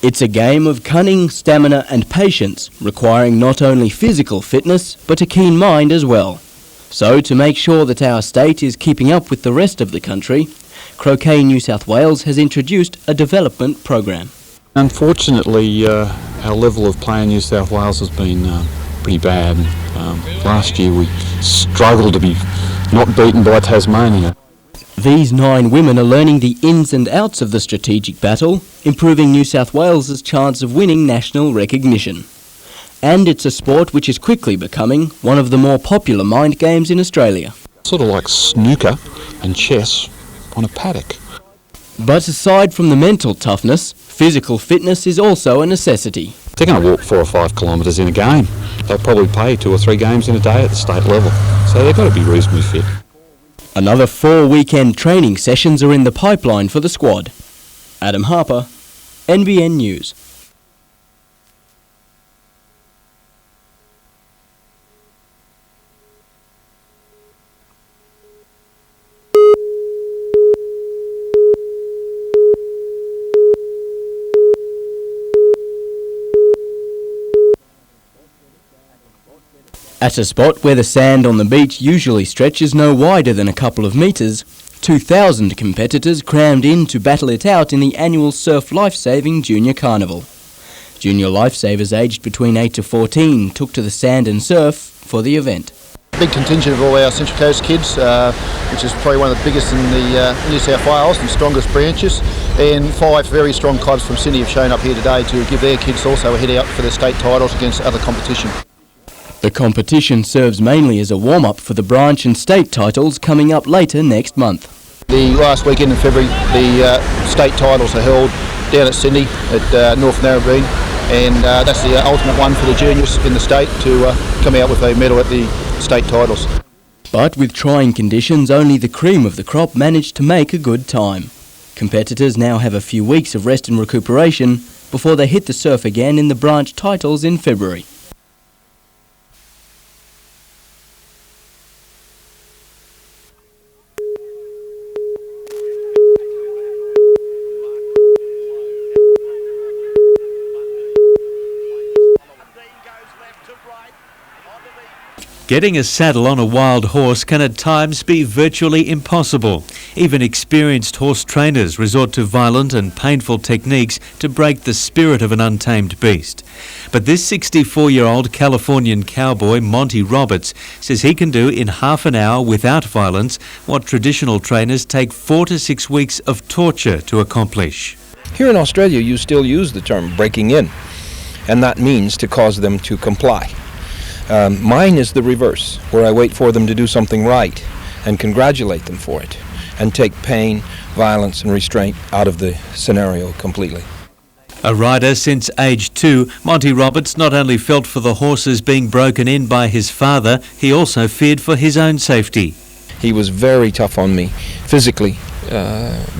It's a game of cunning, stamina and patience, requiring not only physical fitness, but a keen mind as well. So, to make sure that our state is keeping up with the rest of the country, Croquet New South Wales has introduced a development program. Unfortunately, our level of play in New South Wales has been pretty bad. Last year we struggled to be not beaten by Tasmania. These 9 women are learning the ins and outs of the strategic battle, improving New South Wales's chance of winning national recognition. And it's a sport which is quickly becoming one of the more popular mind games in Australia. Sort of like snooker and chess on a paddock. But aside from the mental toughness, physical fitness is also a necessity. They're going to walk 4 or 5 kilometres in a game. They'll probably play 2 or 3 games in a day at the state level. So they've got to be reasonably fit. Another 4 weekend training sessions are in the pipeline for the squad. Adam Harper, NBN News. At a spot where the sand on the beach usually stretches no wider than a couple of metres, 2,000 competitors crammed in to battle it out in the annual Surf Lifesaving Junior Carnival. Junior lifesavers aged between 8 to 14 took to the sand and surf for the event. Big contingent of all our Central Coast kids, which is probably one of the biggest in the New South Wales and strongest branches, and 5 very strong clubs from Sydney have shown up here today to give their kids also a head out for their state titles against other competition. The competition serves mainly as a warm-up for the branch and state titles coming up later next month. The last weekend in February, the state titles are held down at Sydney at North Narrabeen, and that's the ultimate one for the juniors in the state to come out with a medal at the state titles. But with trying conditions, only the cream of the crop managed to make a good time. Competitors now have a few weeks of rest and recuperation before they hit the surf again in the branch titles in February. Getting a saddle on a wild horse can at times be virtually impossible. Even experienced horse trainers resort to violent and painful techniques to break the spirit of an untamed beast. But this 64-year-old Californian cowboy, Monty Roberts, says he can do in half an hour without violence what traditional trainers take 4 to 6 weeks of torture to accomplish. Here in Australia, you still use the term breaking in, and that means to cause them to comply. Mine is the reverse, where I wait for them to do something right and congratulate them for it and take pain, violence and restraint out of the scenario completely. A rider since age 2, Monty Roberts not only felt for the horses being broken in by his father, he also feared for his own safety. He was very tough on me, physically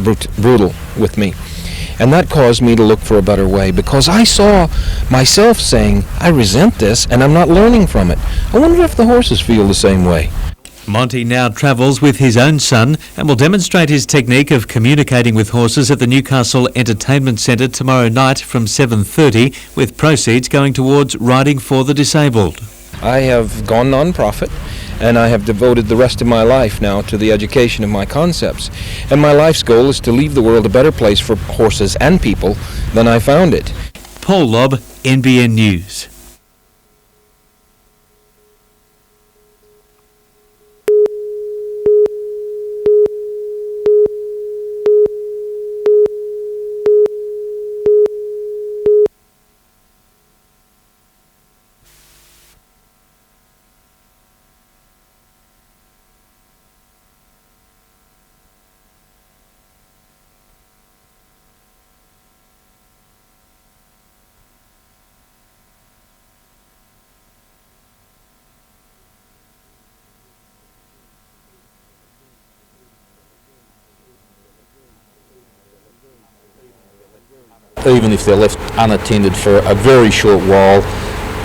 brutal with me. And that caused me to look for a better way, because I saw myself saying, I resent this and I'm not learning from it. I wonder if the horses feel the same way. Monty now travels with his own son and will demonstrate his technique of communicating with horses at the Newcastle Entertainment Centre tomorrow night from 7:30, with proceeds going towards riding for the disabled. I have gone non-profit, and I have devoted the rest of my life now to the education of my concepts. And my life's goal is to leave the world a better place for horses and people than I found it. Paul Lobb, NBN News. Even if they're left unattended for a very short while,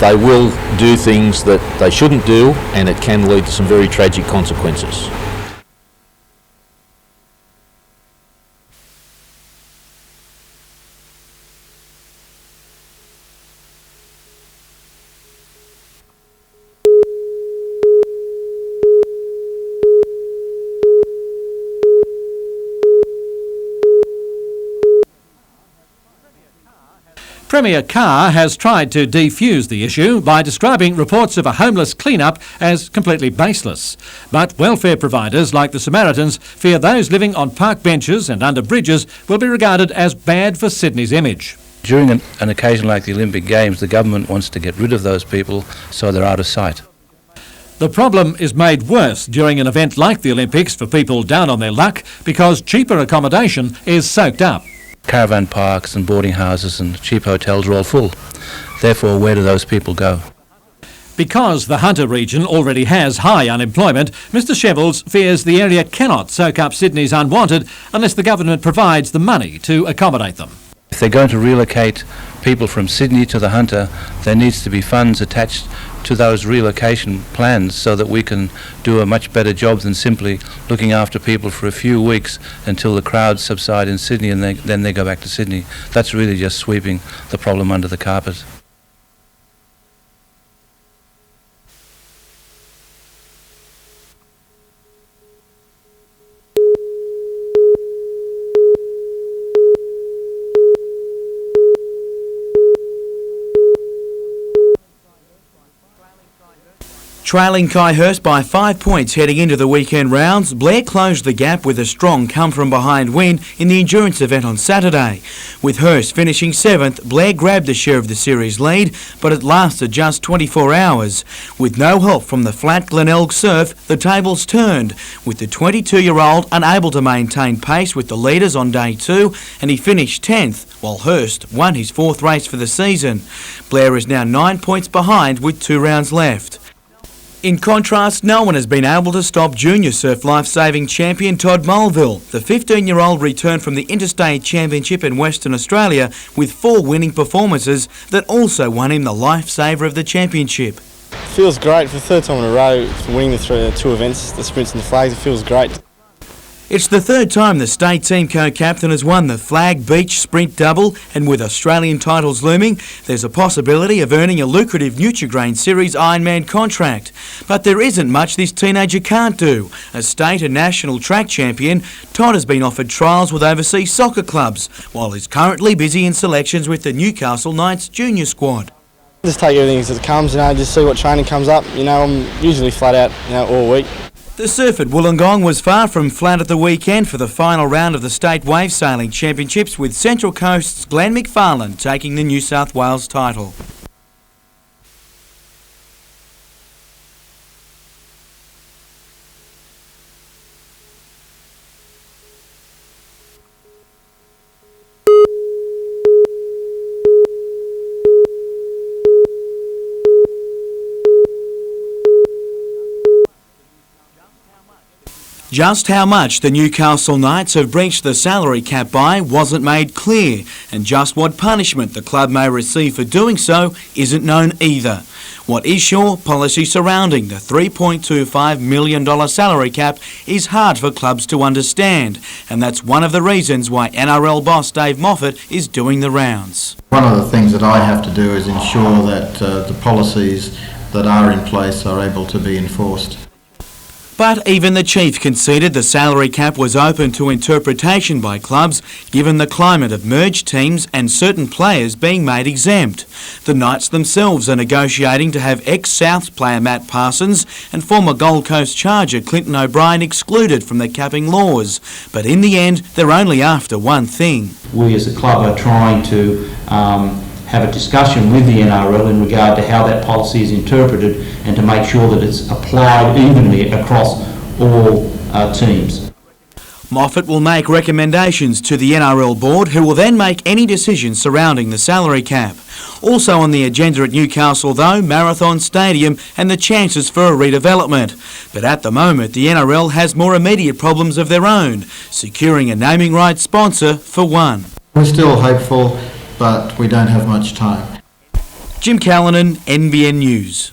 they will do things that they shouldn't do, and it can lead to some very tragic consequences. Premier Carr has tried to defuse the issue by describing reports of a homeless clean-up as completely baseless. But welfare providers like the Samaritans fear those living on park benches and under bridges will be regarded as bad for Sydney's image. During an occasion like the Olympic Games, the government wants to get rid of those people so they're out of sight. The problem is made worse during an event like the Olympics for people down on their luck because cheaper accommodation is soaked up. Caravan parks and boarding houses and cheap hotels are all full. Therefore, where do those people go? Because the Hunter region already has high unemployment, Mr Shevels fears the area cannot soak up Sydney's unwanted unless the government provides the money to accommodate them. If they're going to relocate people from Sydney to the Hunter, there needs to be funds attached to those relocation plans so that we can do a much better job than simply looking after people for a few weeks until the crowds subside in Sydney and then they go back to Sydney. That's really just sweeping the problem under the carpet. Trailing Kyhurst by 5 points heading into the weekend rounds, Blair closed the gap with a strong come-from-behind win in the endurance event on Saturday. With Hurst finishing 7th, Blair grabbed a share of the series lead, but it lasted just 24 hours. With no help from the flat Glenelg surf, the tables turned, with the 22-year-old unable to maintain pace with the leaders on day 2, and he finished 10th, while Hurst won his 4th race for the season. Blair is now 9 points behind with 2 rounds left. In contrast, no one has been able to stop junior surf lifesaving champion Todd Mulville. The 15-year-old returned from the Interstate Championship in Western Australia with 4 winning performances that also won him the lifesaver of the championship. Feels great for the 3rd time in a row for winning the 2 events, the sprints and the flags. It feels great. It's the 3rd time the state team co-captain has won the flag beach sprint double, and with Australian titles looming, there's a possibility of earning a lucrative Nutrigrain Series Ironman contract. But there isn't much this teenager can't do. As state and national track champion, Todd has been offered trials with overseas soccer clubs, while he's currently busy in selections with the Newcastle Knights junior squad. Just take everything as it comes, just see what training comes up. I'm usually flat out, all week. The surf at Wollongong was far from flat at the weekend for the final round of the State Wave Sailing Championships, with Central Coast's Glenn McFarlane taking the New South Wales title. Just how much the Newcastle Knights have breached the salary cap by wasn't made clear, and just what punishment the club may receive for doing so isn't known either. What is sure, policy surrounding the $3.25 million salary cap is hard for clubs to understand, and that's one of the reasons why NRL boss Dave Moffat is doing the rounds. One of the things that I have to do is ensure that the policies that are in place are able to be enforced. But even the chief conceded the salary cap was open to interpretation by clubs, given the climate of merged teams and certain players being made exempt. The Knights themselves are negotiating to have ex-Souths player Matt Parsons and former Gold Coast Charger Clinton O'Brien excluded from the capping laws. But in the end, they're only after one thing. We as a club are trying to have a discussion with the NRL in regard to how that policy is interpreted and to make sure that it's applied evenly across all teams. Moffat will make recommendations to the NRL board, who will then make any decisions surrounding the salary cap. Also on the agenda at Newcastle though, Marathon Stadium and the chances for a redevelopment. But at the moment the NRL has more immediate problems of their own, securing a naming rights sponsor for one. We're still hopeful, but we don't have much time. Jim Callanan, NBN News.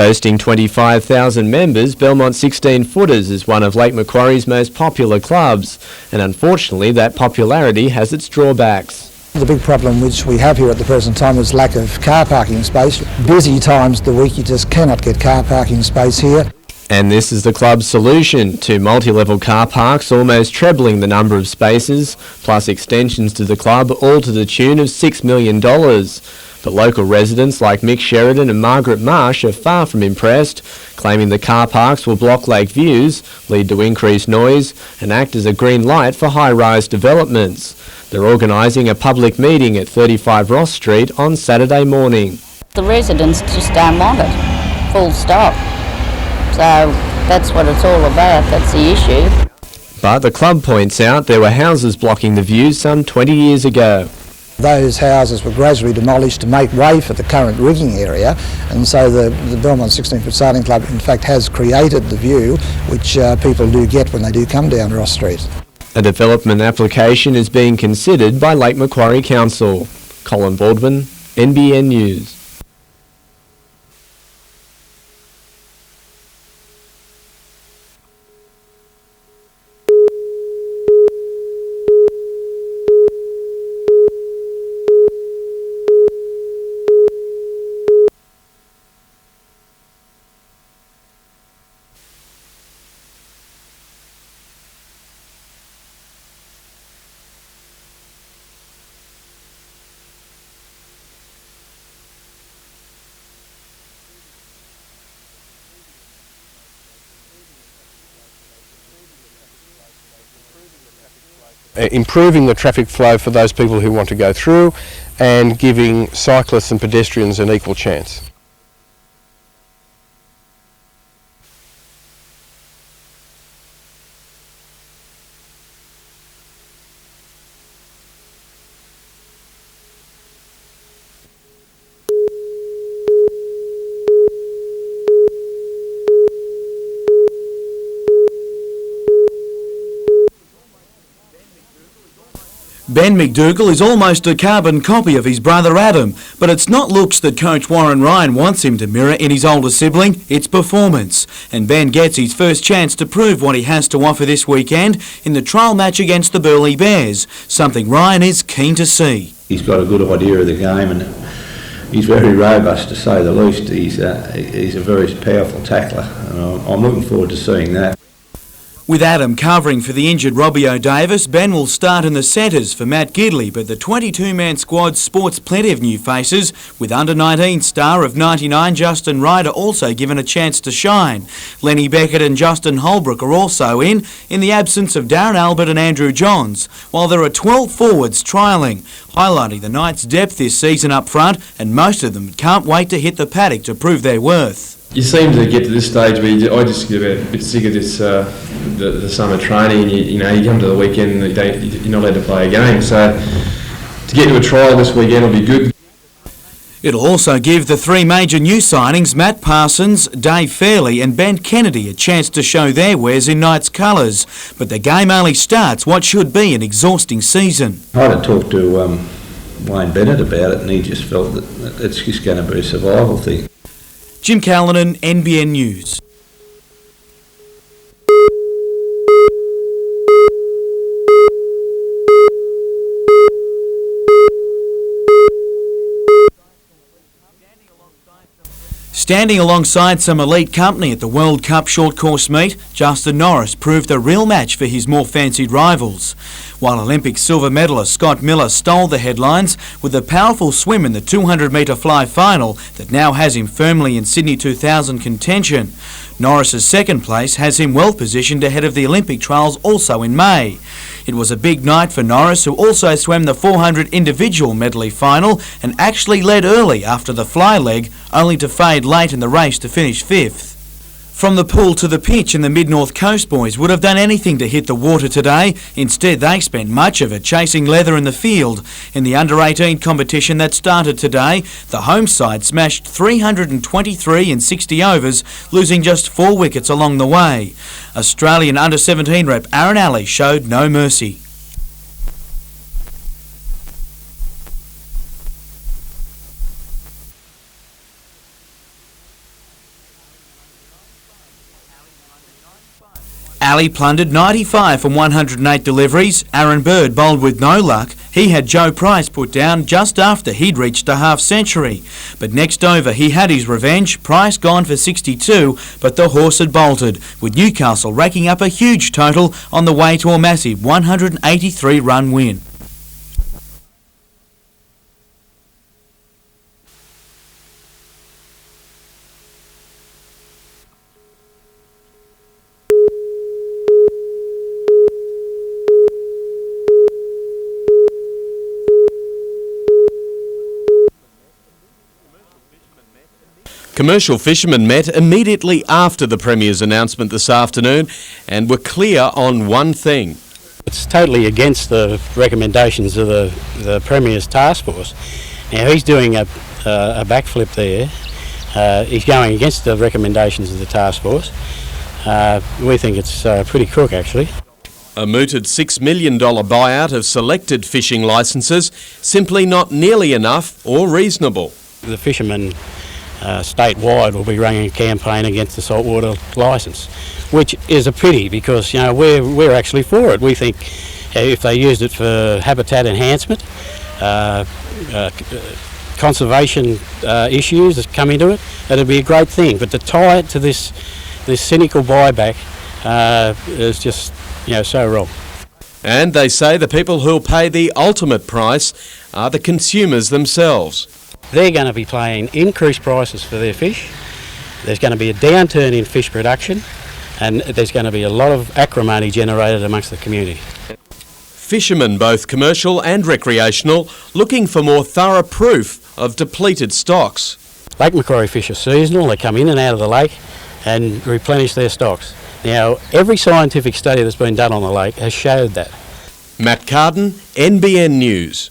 Boasting 25,000 members, Belmont 16 Footers is one of Lake Macquarie's most popular clubs, and unfortunately that popularity has its drawbacks. The big problem which we have here at the present time is lack of car parking space. Busy times of the week you just cannot get car parking space here. And this is the club's solution: 2 multi-level car parks, almost trebling the number of spaces, plus extensions to the club, all to the tune of $6 million. But local residents like Mick Sheridan and Margaret Marsh are far from impressed, claiming the car parks will block lake views, lead to increased noise, and act as a green light for high-rise developments. They're organising a public meeting at 35 Ross Street on Saturday morning. The residents just don't want it, full stop. So that's what it's all about, that's the issue. But the club points out there were houses blocking the views some 20 years ago. Those houses were gradually demolished to make way for the current rigging area, and so the Belmont 16-foot sailing club in fact has created the view which people do get when they do come down Ross Street. A development application is being considered by Lake Macquarie Council. Colin Baldwin, NBN News. Improving the traffic flow for those people who want to go through and giving cyclists and pedestrians an equal chance. Ben McDougall is almost a carbon copy of his brother Adam, but it's not looks that coach Warren Ryan wants him to mirror in his older sibling, it's performance. And Ben gets his first chance to prove what he has to offer this weekend in the trial match against the Burleigh Bears, something Ryan is keen to see. He's got a good idea of the game and he's very robust, to say the least. He's a very powerful tackler, and I'm looking forward to seeing that. With Adam covering for the injured Robbie O'Davis, Ben will start in the centres for Matt Gidley, but the 22-man squad sports plenty of new faces, with under-19 star of 99 Justin Ryder also given a chance to shine. Lenny Beckett and Justin Holbrook are also in the absence of Darren Albert and Andrew Johns, while there are 12 forwards trialling, highlighting the Knights' depth this season up front, and most of them can't wait to hit the paddock to prove their worth. You seem to get to this stage where I just get a bit sick of this, the summer training. You come to the weekend and you're not allowed to play a game. So to get to a trial this weekend will be good. It'll also give the 3 major new signings, Matt Parsons, Dave Fairley and Ben Kennedy, a chance to show their wares in Knights colours. But the game only starts what should be an exhausting season. I had to talk to Wayne Bennett about it, and he just felt that it's just going to be a survival thing. Jim Callanan, NBN News. Standing alongside some elite company at the World Cup short course meet, Justin Norris proved a real match for his more fancied rivals. While Olympic silver medalist Scott Miller stole the headlines with a powerful swim in the 200-metre fly final that now has him firmly in Sydney 2000 contention. Norris's second place has him well positioned ahead of the Olympic trials also in May. It was a big night for Norris, who also swam the 400 individual medley final and actually led early after the fly leg, only to fade late in the race to finish 5th. From the pool to the pitch, and the Mid-North Coast boys would have done anything to hit the water today. Instead, they spent much of it chasing leather in the field. In the under-18 competition that started today, the home side smashed 323 in 60 overs, losing just 4 wickets along the way. Australian under-17 rep Aaron Alley showed no mercy. Ali plundered 95 from 108 deliveries. Aaron Bird bowled with no luck. He had Joe Price put down just after he'd reached a half-century. But next over he had his revenge. Price gone for 62, but the horse had bolted, with Newcastle racking up a huge total on the way to a massive 183-run win. Commercial fishermen met immediately after the Premier's announcement this afternoon and were clear on one thing. It's totally against the recommendations of the Premier's task force. Now he's doing a backflip there. He's going against the recommendations of the task force. We think it's pretty crook actually. A mooted $6 million buyout of selected fishing licences, simply not nearly enough or reasonable. The fishermen statewide will be running a campaign against the saltwater licence, which is a pity because we're actually for it. We think if they used it for habitat enhancement, conservation issues that come into it, that'd be a great thing. But to tie it to this cynical buyback is just so wrong. And they say the people who'll pay the ultimate price are the consumers themselves. They're going to be paying increased prices for their fish. There's going to be a downturn in fish production, and there's going to be a lot of acrimony generated amongst the community. Fishermen, both commercial and recreational, looking for more thorough proof of depleted stocks. Lake Macquarie fish are seasonal. They come in and out of the lake and replenish their stocks. Now, every scientific study that's been done on the lake has showed that. Matt Carden, NBN News.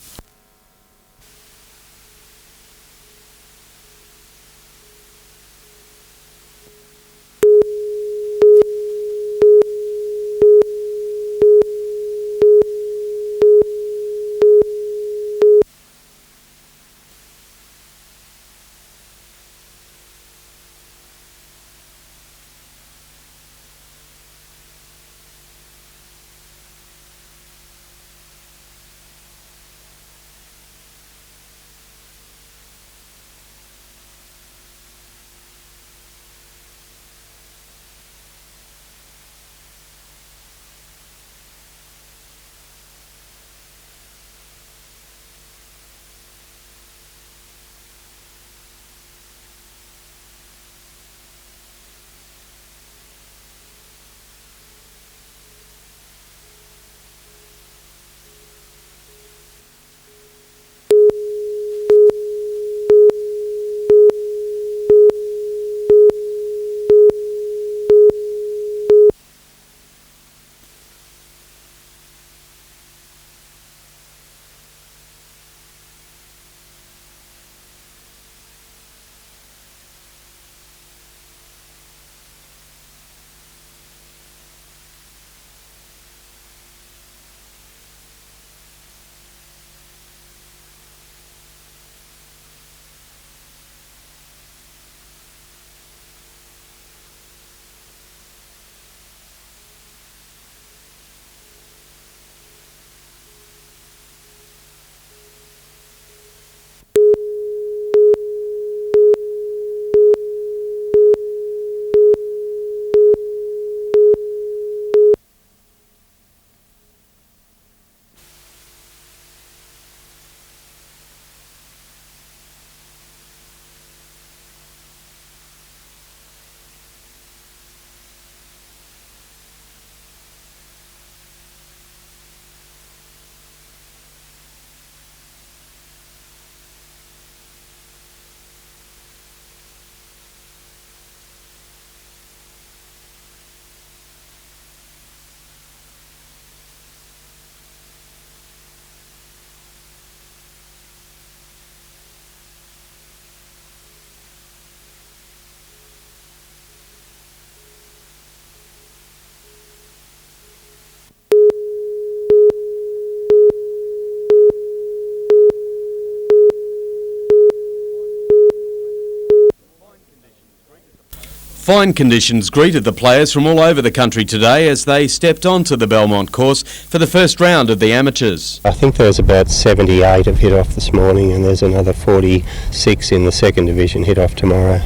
Fine conditions greeted the players from all over the country today as they stepped onto the Belmont course for the first round of the amateurs. I think there's about 78 have hit off this morning, and there's another 46 in the second division hit off tomorrow.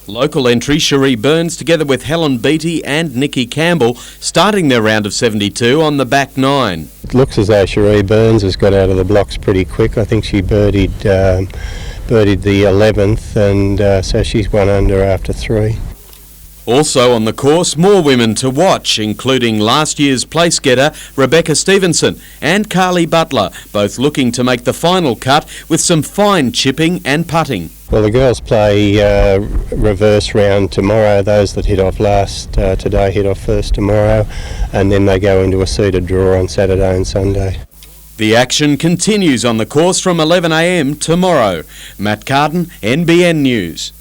Local entry Cherie Burns together with Helen Beattie and Nikki Campbell starting their round of 72 on the back nine. It looks as though Cherie Burns has got out of the blocks pretty quick. I think she birdied the 11th, and so she's 1 under after 3. Also on the course, more women to watch, including last year's place getter Rebecca Stevenson and Carly Butler, both looking to make the final cut with some fine chipping and putting. Well, the girls play reverse round tomorrow. Those that hit off last today hit off first tomorrow, and then they go into a seeded draw on Saturday and Sunday. The action continues on the course from 11 a.m. tomorrow. Matt Carden, NBN News.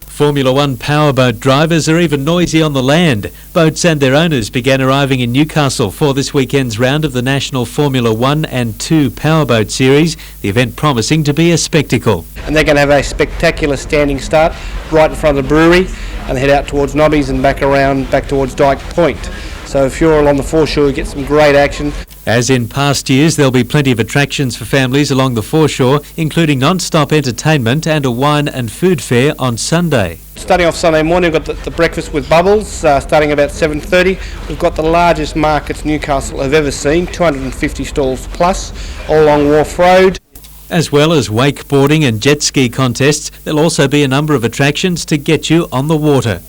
Formula One powerboat drivers are even noisy on the land. Boats and their owners began arriving in Newcastle for this weekend's round of the National Formula 1 and 2 powerboat series, the event promising to be a spectacle. And they're going to have a spectacular standing start right in front of the brewery and head out towards Nobbies and back around back towards Dyke Point. So if you're along the foreshore, you get some great action. As in past years, there'll be plenty of attractions for families along the foreshore, including non-stop entertainment and a wine and food fair on Sunday. Starting off Sunday morning, we've got the breakfast with bubbles, starting about 7:30. We've got the largest markets Newcastle have ever seen, 250 stalls plus, all along Wharf Road. As well as wakeboarding and jet ski contests, there'll also be a number of attractions to get you on the water.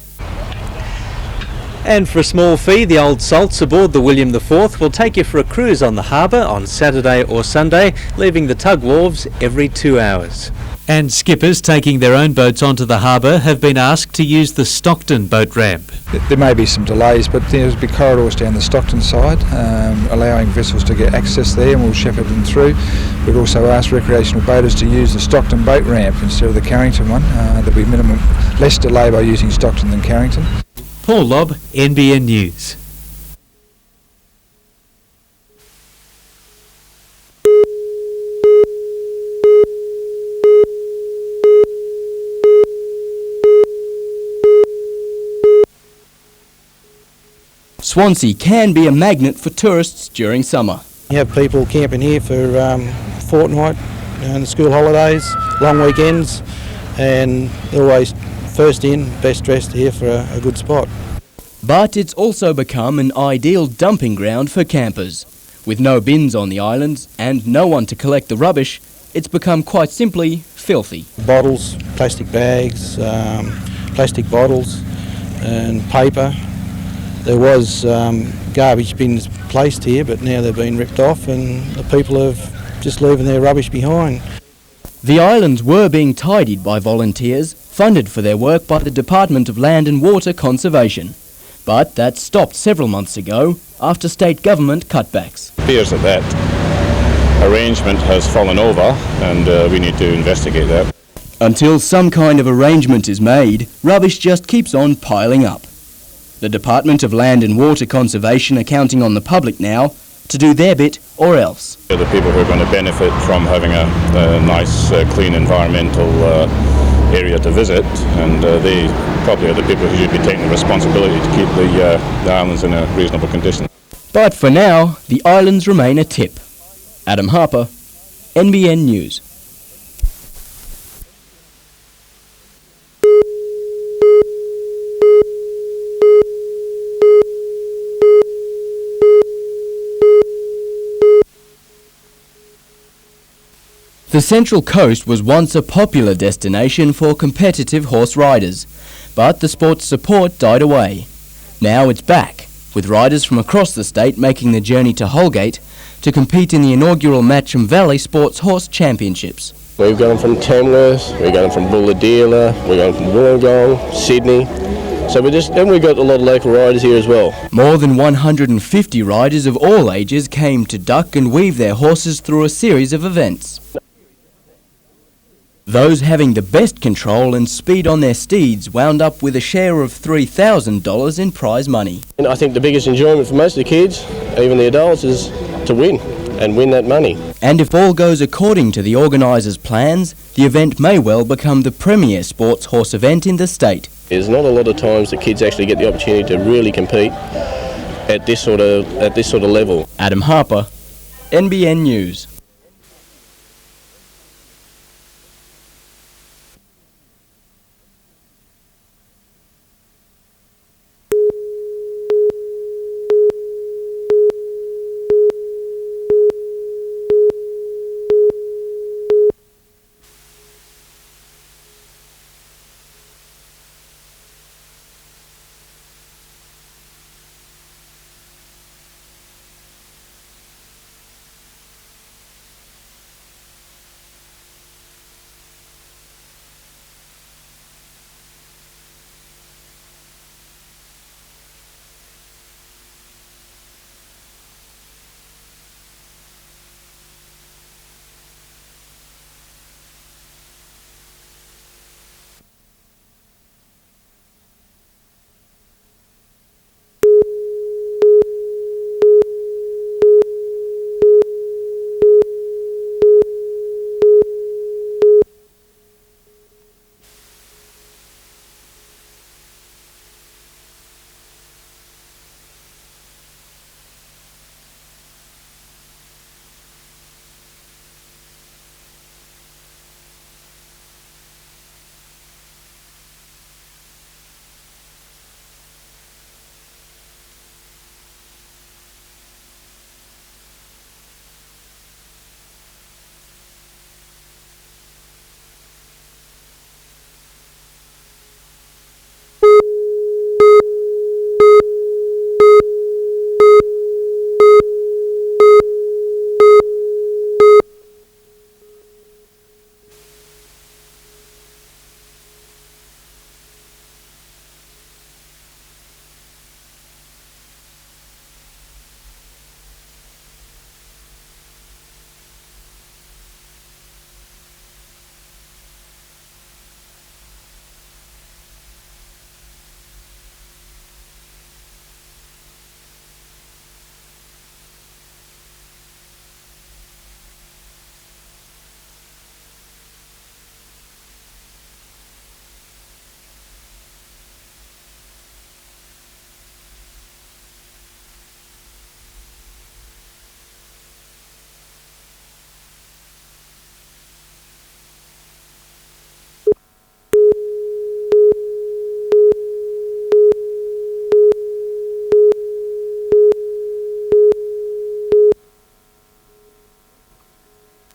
And for a small fee, the old salts aboard the William IV will take you for a cruise on the harbour on Saturday or Sunday, leaving the tug wharves every 2 hours. And skippers taking their own boats onto the harbour have been asked to use the Stockton boat ramp. There may be some delays, but there's big corridors down the Stockton side, allowing vessels to get access there, and we'll shepherd them through. We've also asked recreational boaters to use the Stockton boat ramp instead of the Carrington one. There'll be less delay by using Stockton than Carrington. Paul Lobb, NBN News. Swansea can be a magnet for tourists during summer. You have people camping here for a fortnight, the school holidays, long weekends, and they're always first in, best dressed here for a good spot. But it's also become an ideal dumping ground for campers. With no bins on the islands and no one to collect the rubbish, it's become quite simply filthy. Bottles, plastic bags, plastic bottles and paper. There was garbage bins placed here, but now they've been ripped off and the people have just leaving their rubbish behind. The islands were being tidied by volunteers, funded for their work by the Department of Land and Water Conservation. But that stopped several months ago after state government cutbacks. It appears that arrangement has fallen over and we need to investigate that. Until some kind of arrangement is made, rubbish just keeps on piling up. The Department of Land and Water Conservation are counting on the public now to do their bit or else. The people who are going to benefit from having a nice, clean environmental area to visit, and they probably are the people who should be taking the responsibility to keep the islands in a reasonable condition. But for now, the islands remain a tip. Adam Harper, NBN News. The Central Coast was once a popular destination for competitive horse riders, but the sport's support died away. Now it's back, with riders from across the state making the journey to Holgate to compete in the inaugural Matcham Valley Sports Horse Championships. We've got them from Tamworth, we've got them from Bulahdelah, we've got them from Wollongong, Sydney. So we've got a lot of local riders here as well. More than 150 riders of all ages came to duck and weave their horses through a series of events. Those having the best control and speed on their steeds wound up with a share of $3,000 in prize money. And I think the biggest enjoyment for most of the kids, even the adults, is to win and win that money. And if all goes according to the organisers' plans, the event may well become the premier sports horse event in the state. There's not a lot of times that kids actually get the opportunity to really compete at this sort of level. Adam Harper, NBN News.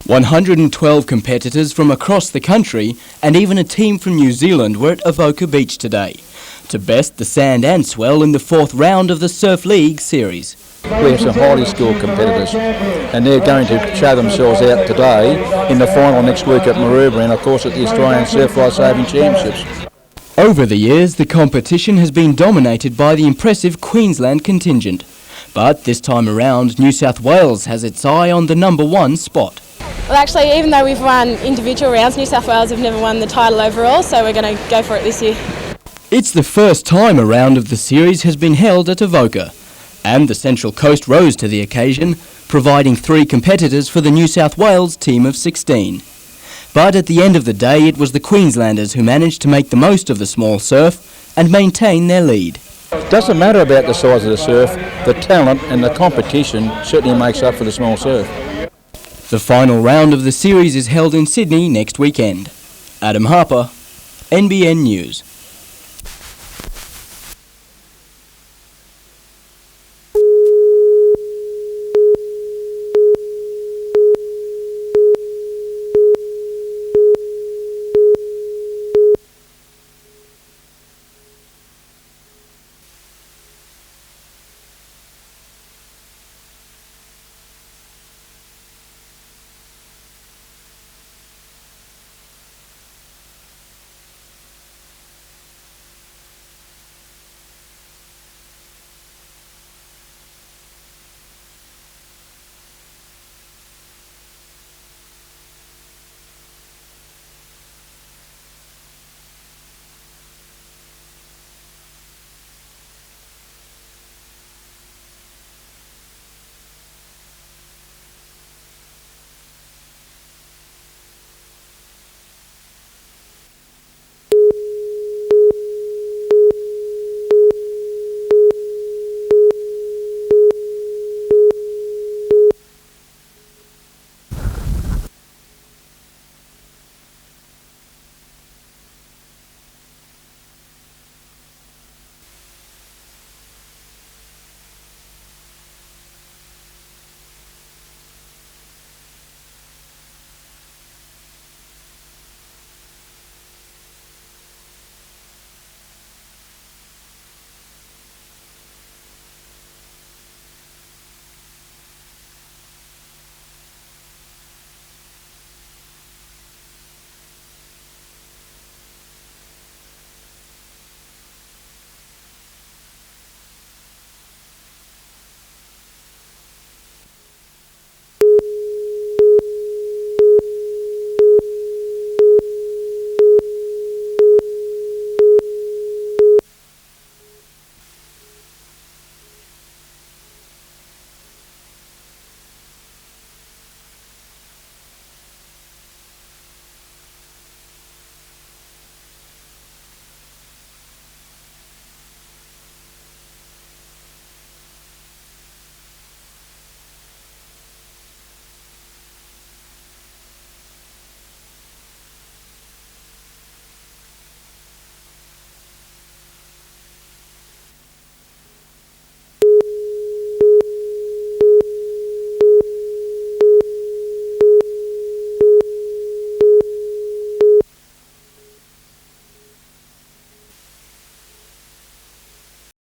"112 competitors from across the country and even a team from New Zealand were at Avoca Beach today to best the sand and swell in the fourth round of the Surf League series. We have some highly skilled competitors and they're going to show themselves out today in the final next week at Maroubra and of course at the Australian Surf Life Saving Championships. Over the years, the competition has been dominated by the impressive Queensland contingent. But this time around, New South Wales has its eye on the #1 spot. Well, actually, even though we've won individual rounds, New South Wales have never won the title overall, so we're going to go for it this year. It's the first time a round of the series has been held at Avoca, and the Central Coast rose to the occasion, providing 3 competitors for the New South Wales team of 16. But at the end of the day, it was the Queenslanders who managed to make the most of the small surf and maintain their lead. It doesn't matter about the size of the surf, the talent and the competition certainly makes up for the small surf. The final round of the series is held in Sydney next weekend. Adam Harper, NBN News.